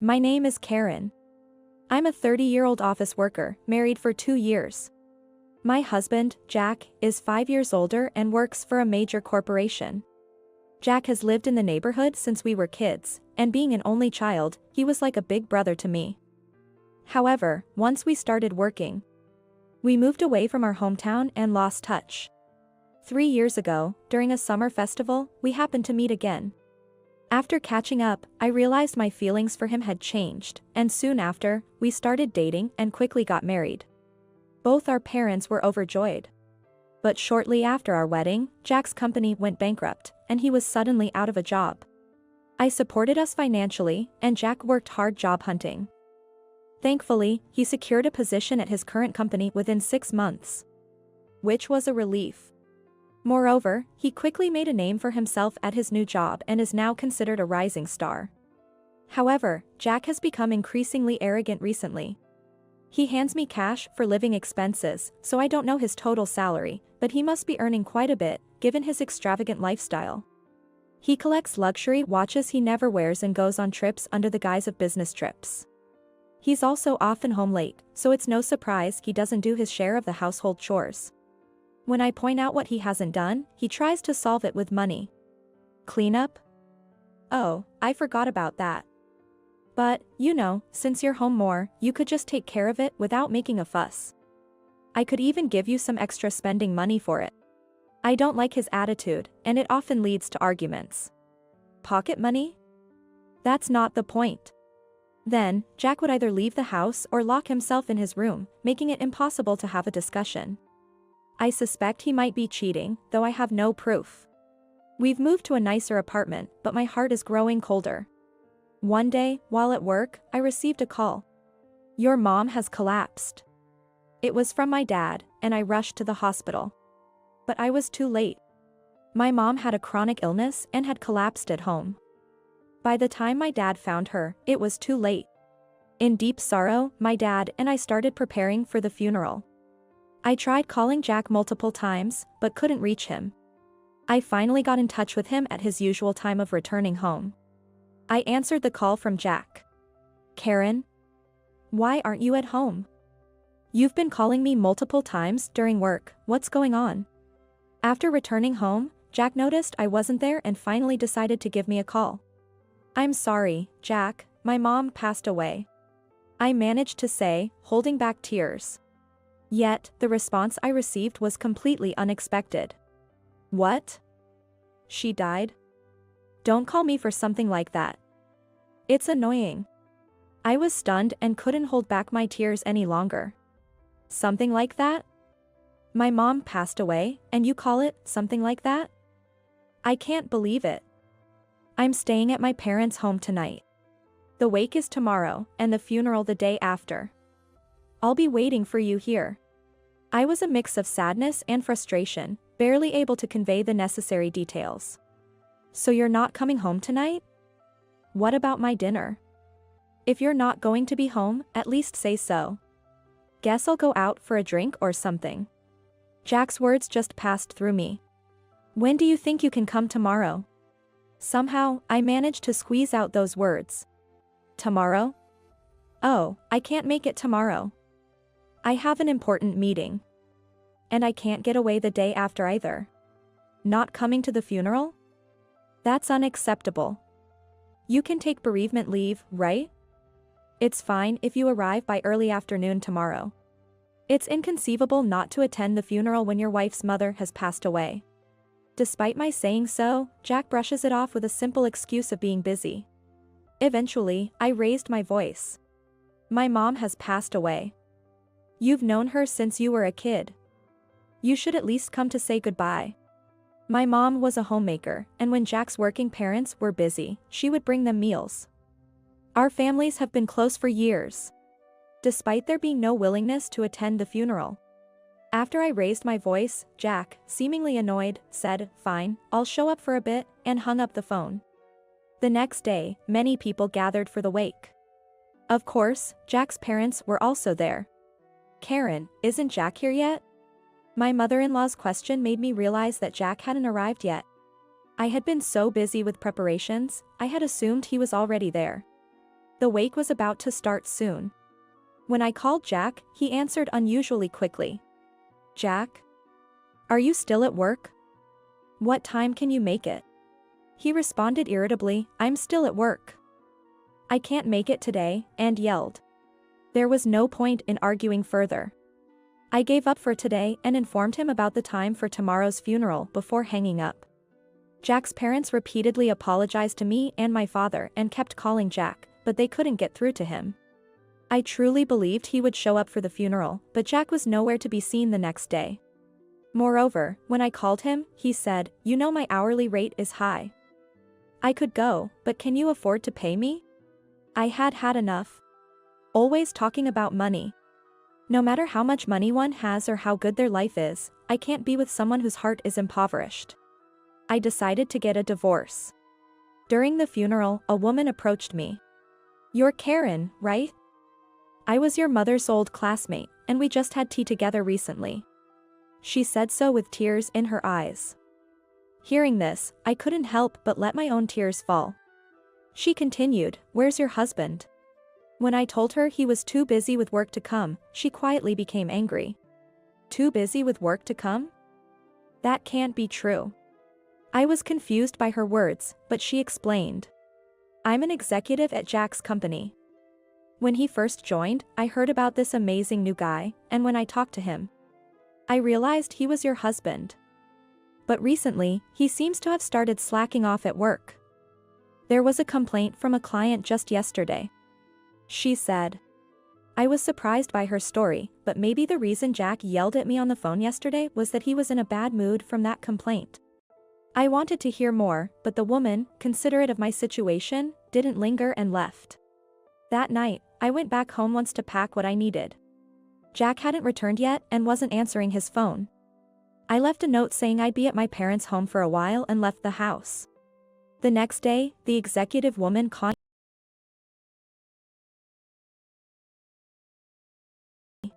My name is Karen. I'm a 30-year-old office worker, married for 2 years. My husband, Jack, is 5 years older and works for a major corporation. Jack has lived in the neighborhood since we were kids, and being an only child, he was like a big brother to me. However, once we started working, we moved away from our hometown and lost touch. 3 years ago, during a summer festival, we happened to meet again. After catching up, I realized my feelings for him had changed, and soon after, we started dating and quickly got married. Both our parents were overjoyed. But shortly after our wedding, Jack's company went bankrupt, and he was suddenly out of a job. I supported us financially, and Jack worked hard job hunting. Thankfully, he secured a position at his current company within 6 months, which was a relief. Moreover, he quickly made a name for himself at his new job and is now considered a rising star. However, Jack has become increasingly arrogant recently. He hands me cash for living expenses, so I don't know his total salary, but he must be earning quite a bit, given his extravagant lifestyle. He collects luxury watches he never wears and goes on trips under the guise of business trips. He's also often home late, so it's no surprise he doesn't do his share of the household chores. When I point out what he hasn't done, he tries to solve it with money. Cleanup? Oh, I forgot about that. But, since you're home more, you could just take care of it without making a fuss. I could even give you some extra spending money for it. I don't like his attitude, and it often leads to arguments. Pocket money? That's not the point. Then, Jack would either leave the house or lock himself in his room, making it impossible to have a discussion. I suspect he might be cheating, though I have no proof. We've moved to a nicer apartment, but my heart is growing colder. One day, while at work, I received a call. Your mom has collapsed. It was from my dad, and I rushed to the hospital. But I was too late. My mom had a chronic illness and had collapsed at home. By the time my dad found her, it was too late. In deep sorrow, my dad and I started preparing for the funeral. I tried calling Jack multiple times, but couldn't reach him. I finally got in touch with him at his usual time of returning home. I answered the call from Jack. Karen? Why aren't you at home? You've been calling me multiple times during work, what's going on? After returning home, Jack noticed I wasn't there and finally decided to give me a call. I'm sorry, Jack, my mom passed away. I managed to say, holding back tears. Yet, the response I received was completely unexpected. What? She died? Don't call me for something like that. It's annoying. I was stunned and couldn't hold back my tears any longer. Something like that? My mom passed away, and you call it something like that? I can't believe it. I'm staying at my parents' home tonight. The wake is tomorrow, and the funeral the day after. I'll be waiting for you here. I was a mix of sadness and frustration, barely able to convey the necessary details. So you're not coming home tonight? What about my dinner? If you're not going to be home, at least say so. Guess I'll go out for a drink or something. Jack's words just passed through me. When do you think you can come tomorrow? Somehow, I managed to squeeze out those words. Tomorrow? Oh, I can't make it tomorrow. I have an important meeting. And I can't get away the day after either. Not coming to the funeral? That's unacceptable. You can take bereavement leave, right? It's fine if you arrive by early afternoon tomorrow. It's inconceivable not to attend the funeral when your wife's mother has passed away. Despite my saying so, Jack brushes it off with a simple excuse of being busy. Eventually, I raised my voice. My mom has passed away. You've known her since you were a kid. You should at least come to say goodbye. My mom was a homemaker, and when Jack's working parents were busy, she would bring them meals. Our families have been close for years, despite there being no willingness to attend the funeral. After I raised my voice, Jack, seemingly annoyed, said, "Fine, I'll show up for a bit," and hung up the phone. The next day, many people gathered for the wake. Of course, Jack's parents were also there. Karen, isn't Jack here yet? My mother-in-law's question made me realize that Jack hadn't arrived yet. I had been so busy with preparations, I had assumed he was already there. The wake was about to start soon. When I called Jack, he answered unusually quickly. Jack? Are you still at work? What time can you make it? He responded irritably, I'm still at work. I can't make it today, and yelled. There was no point in arguing further. I gave up for today and informed him about the time for tomorrow's funeral before hanging up. Jack's parents repeatedly apologized to me and my father and kept calling Jack, but they couldn't get through to him. I truly believed he would show up for the funeral, but Jack was nowhere to be seen the next day. Moreover, when I called him, he said, you know my hourly rate is high. I could go, but can you afford to pay me? I had had enough. Always talking about money. No matter how much money one has or how good their life is, I can't be with someone whose heart is impoverished. I decided to get a divorce. During the funeral, a woman approached me. You're Karen, right? I was your mother's old classmate, and we just had tea together recently. She said so with tears in her eyes. Hearing this, I couldn't help but let my own tears fall. She continued, where's your husband? When I told her he was too busy with work to come, she quietly became angry. Too busy with work to come? That can't be true. I was confused by her words, but she explained. I'm an executive at Jack's company. When he first joined, I heard about this amazing new guy, and when I talked to him, I realized he was your husband. But recently, he seems to have started slacking off at work. There was a complaint from a client just yesterday. She said. I was surprised by her story, but maybe the reason Jack yelled at me on the phone yesterday was that he was in a bad mood from that complaint. I wanted to hear more, but the woman, considerate of my situation, didn't linger and left. That night, I went back home once to pack what I needed. Jack hadn't returned yet and wasn't answering his phone. I left a note saying I'd be at my parents' home for a while and left the house. The next day, the executive woman contacted me.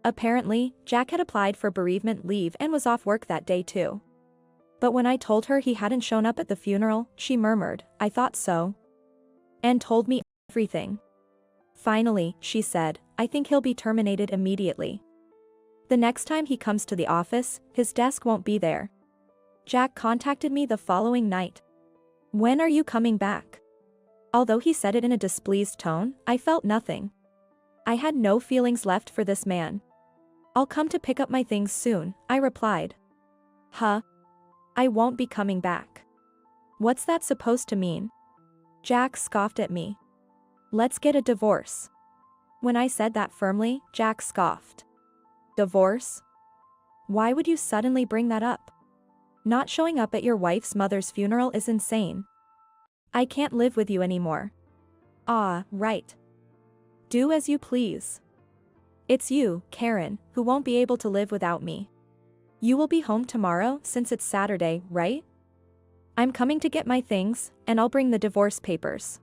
Apparently, Jack had applied for bereavement leave and was off work that day too. But when I told her he hadn't shown up at the funeral, she murmured, I thought so. And told me everything. Finally, she said, I think he'll be terminated immediately. The next time he comes to the office, his desk won't be there. Jack contacted me the following night. When are you coming back? Although he said it in a displeased tone, I felt nothing. I had no feelings left for this man. I'll come to pick up my things soon, I replied. Huh? I won't be coming back. What's that supposed to mean? Jack scoffed at me. Let's get a divorce. When I said that firmly, Jack scoffed. Divorce? Why would you suddenly bring that up? Not showing up at your wife's mother's funeral is insane. I can't live with you anymore. Ah, right. Do as you please. It's you, Karen, who won't be able to live without me. You will be home tomorrow since it's Saturday, right? I'm coming to get my things, and I'll bring the divorce papers.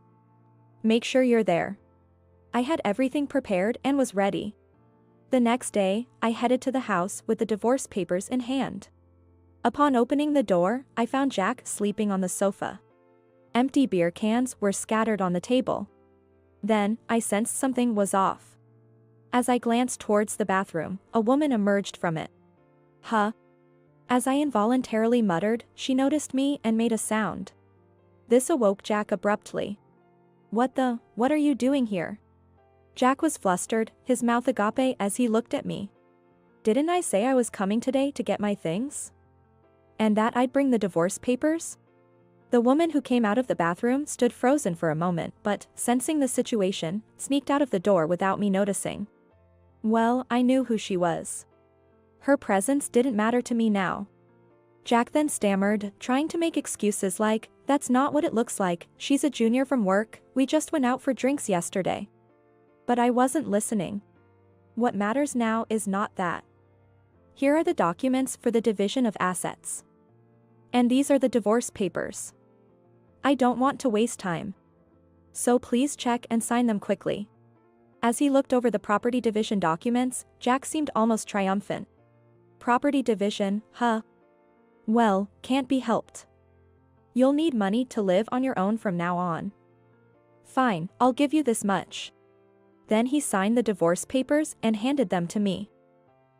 Make sure you're there. I had everything prepared and was ready. The next day, I headed to the house with the divorce papers in hand. Upon opening the door, I found Jack sleeping on the sofa. Empty beer cans were scattered on the table. Then, I sensed something was off. As I glanced towards the bathroom, a woman emerged from it. Huh? As I involuntarily muttered, she noticed me and made a sound. This awoke Jack abruptly. What are you doing here? Jack was flustered, his mouth agape as he looked at me. Didn't I say I was coming today to get my things? And that I'd bring the divorce papers? The woman who came out of the bathroom stood frozen for a moment but, sensing the situation, sneaked out of the door without me noticing. Well, I knew who she was. Her presence didn't matter to me now. Jack then stammered, trying to make excuses like, that's not what it looks like, she's a junior from work, we just went out for drinks yesterday. But I wasn't listening. What matters now is not that. Here are the documents for the division of assets. And these are the divorce papers. I don't want to waste time. So please check and sign them quickly. As he looked over the property division documents, Jack seemed almost triumphant. Property division, huh? Well, can't be helped. You'll need money to live on your own from now on. Fine, I'll give you this much. Then he signed the divorce papers and handed them to me.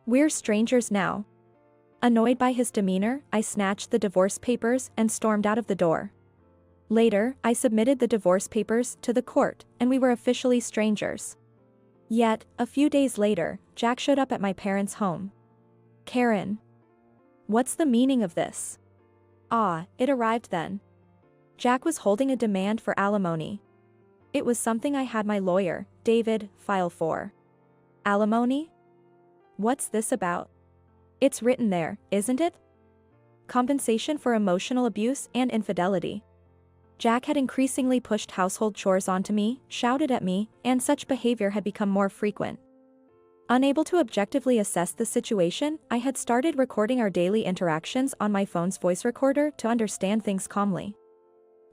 We're strangers now. Annoyed by his demeanor, I snatched the divorce papers and stormed out of the door. Later, I submitted the divorce papers to the court, and we were officially strangers. Yet, a few days later, Jack showed up at my parents' home. Karen. What's the meaning of this? Ah, it arrived then. Jack was holding a demand for alimony. It was something I had my lawyer, David, file for. Alimony? What's this about? It's written there, isn't it? Compensation for emotional abuse and infidelity. Jack had increasingly pushed household chores onto me, shouted at me, and such behavior had become more frequent. Unable to objectively assess the situation, I had started recording our daily interactions on my phone's voice recorder to understand things calmly.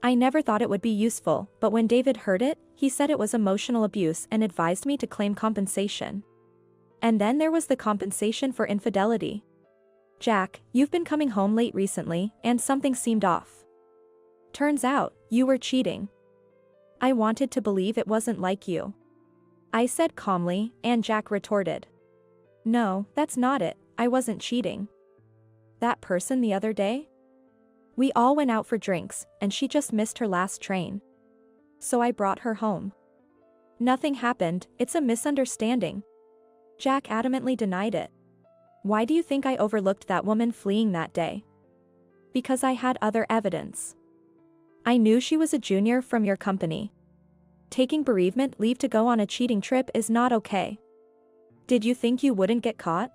I never thought it would be useful, but when David heard it, he said it was emotional abuse and advised me to claim compensation. And then there was the compensation for infidelity. Jack, you've been coming home late recently, and something seemed off. Turns out, you were cheating. I wanted to believe it wasn't like you. I said calmly, and Jack retorted. No, that's not it, I wasn't cheating. That person the other day? We all went out for drinks, and she just missed her last train. So I brought her home. Nothing happened, it's a misunderstanding. Jack adamantly denied it. Why do you think I overlooked that woman fleeing that day? Because I had other evidence. I knew she was a junior from your company. Taking bereavement leave to go on a cheating trip is not okay. Did you think you wouldn't get caught?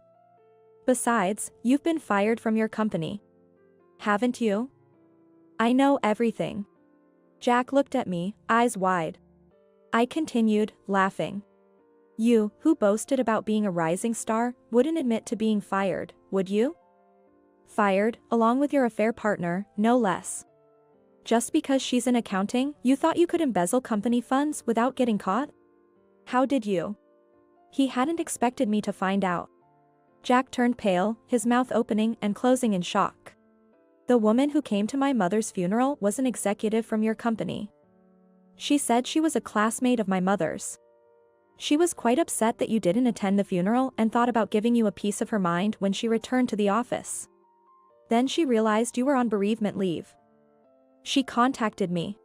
Besides, you've been fired from your company. Haven't you? I know everything. Jack looked at me, eyes wide. I continued, laughing. You, who boasted about being a rising star, wouldn't admit to being fired, would you? Fired, along with your affair partner, no less. Just because she's in accounting, you thought you could embezzle company funds without getting caught? How did you? He hadn't expected me to find out. Jack turned pale, his mouth opening and closing in shock. The woman who came to my mother's funeral was an executive from your company. She said she was a classmate of my mother's. She was quite upset that you didn't attend the funeral and thought about giving you a piece of her mind when she returned to the office. Then she realized you were on bereavement leave. She contacted me.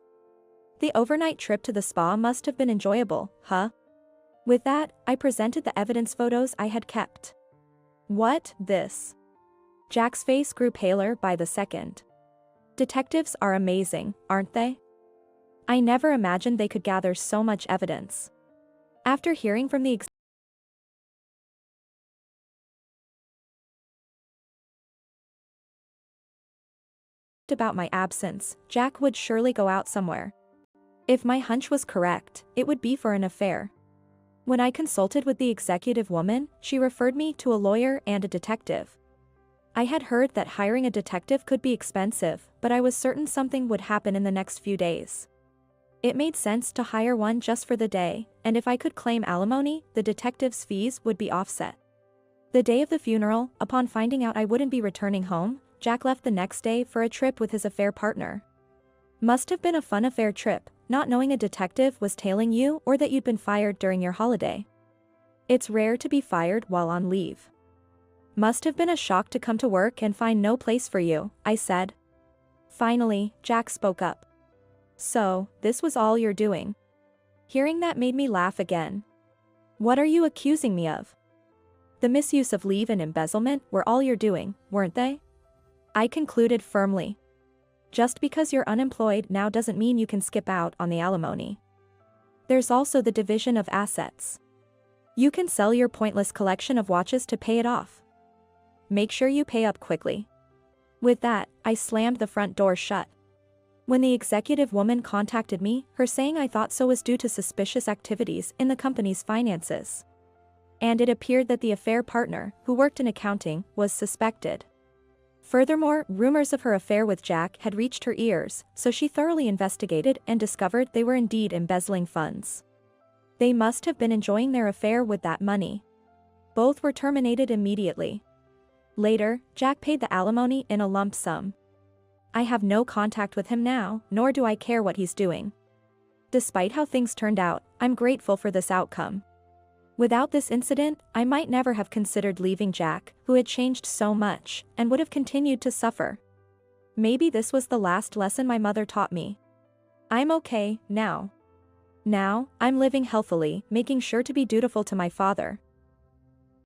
The overnight trip to the spa must have been enjoyable, huh? With that, I presented the evidence photos I had kept. What, this? Jack's face grew paler by the second. Detectives are amazing, aren't they? I never imagined they could gather so much evidence. After hearing from the about my absence, Jack would surely go out somewhere. If my hunch was correct, it would be for an affair. When I consulted with the executive woman, she referred me to a lawyer and a detective. I had heard that hiring a detective could be expensive, but I was certain something would happen in the next few days. It made sense to hire one just for the day, and if I could claim alimony, the detective's fees would be offset. The day of the funeral, upon finding out I wouldn't be returning home, Jack left the next day for a trip with his affair partner. Must have been a fun affair trip, not knowing a detective was tailing you or that you'd been fired during your holiday. It's rare to be fired while on leave. Must have been a shock to come to work and find no place for you, I said. Finally, Jack spoke up. So, this was all you're doing? Hearing that made me laugh again. What are you accusing me of? The misuse of leave and embezzlement were all you're doing, weren't they? I concluded firmly. Just because you're unemployed now doesn't mean you can skip out on the alimony. There's also the division of assets. You can sell your pointless collection of watches to pay it off. Make sure you pay up quickly. With that, I slammed the front door shut. When the executive woman contacted me, her saying I thought so was due to suspicious activities in the company's finances. And it appeared that the affair partner, who worked in accounting, was suspected. Furthermore, rumors of her affair with Jack had reached her ears, so she thoroughly investigated and discovered they were indeed embezzling funds. They must have been enjoying their affair with that money. Both were terminated immediately. Later, Jack paid the alimony in a lump sum. I have no contact with him now, nor do I care what he's doing. Despite how things turned out, I'm grateful for this outcome. Without this incident, I might never have considered leaving Jack, who had changed so much, and would have continued to suffer. Maybe this was the last lesson my mother taught me. I'm okay, now. Now, I'm living healthily, making sure to be dutiful to my father.